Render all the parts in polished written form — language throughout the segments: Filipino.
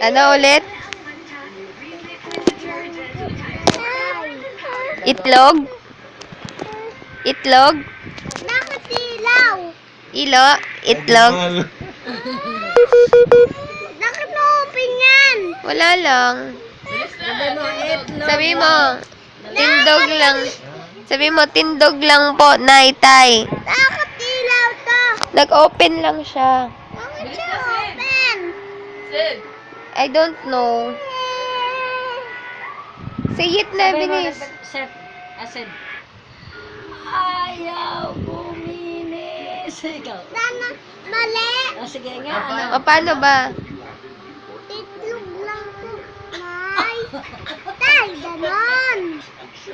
Ano ulit? Itlog? Itlog? Bakit ilaw? Ilo? Itlog? Bakit mo open yan? Wala lang. Sabi mo, tindog lang. Sabi mo, tindog lang po, Nay-Tay. Bakit ilaw to? Nag-open lang siya. Bakit siya open? I don't know. Say it na, bilis. Asin. Ayaw buminis. Ikaw. Sana, mali. Sige nga, ano? O, paano ba? Itlog lang po. Nay. Tay, ganon.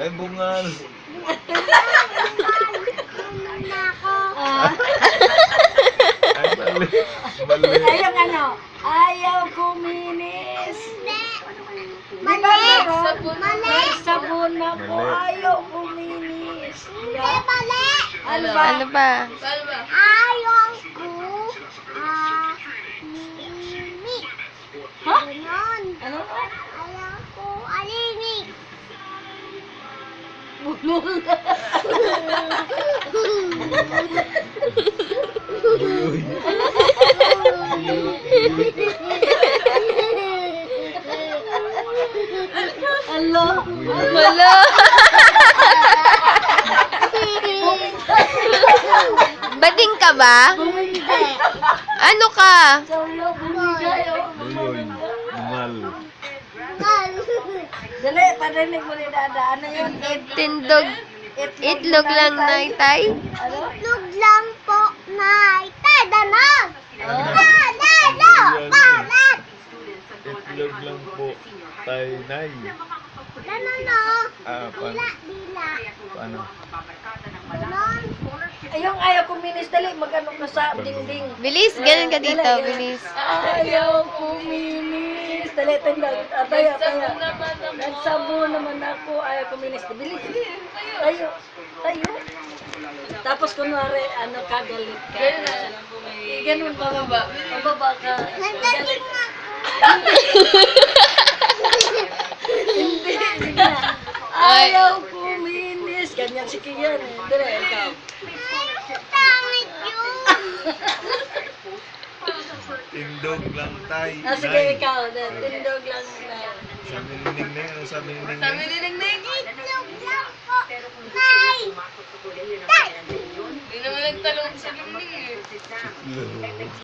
Ay, bungal. Ganon na ako. Ay, mali. Mali. Ayaw ano? Ayaw kuminis. Hindi. Mali. Mali. Sabon ako. Mali. Ayaw kuminis. Hindi, mali. Ano ba? Ano ba? Ayaw ko, mimi. Ha? Ganon. Ano? Ayaw ko, alinig. Bulol. Uy. Alo. Wala. Bading ka ba? Hindi. Ano ka? Solo, bumigay. Uy. Bungal. Dali, parinig mo ni Dada. Ano yun? Tindog. Itlog lang, Nay-Tay. Ano? Itlog lang po, Nay. Tay, ganon. Oh. Panalo. Palat. Itlog lang po. Tay-nay. Ganon no. Paano? Bila. Paano? Ganon. Ayong ayaw kuminis. Dali, mag-ano ka sa dingding. Bilis, ganun ka dito, bilis. Ayaw kuminis. Dali, tindag. Tayo. Nagsabo naman ako. Ayaw kuminis. Bilis. Tayo. Tapos kunwari, ano, kagalit ka. Ganun ba? Pababa ka. Nagdating nga. Hindi na. Ayaw kuminis. Ganyan si Kian. Dali, ikaw. Pangit yun. Tindog lang tay. Sige, ikaw. Tindog lang na. Sabi ni Ning Ning. Sabi ni Ning Ning. Itlog lang po, Nay. Tay. Itlog.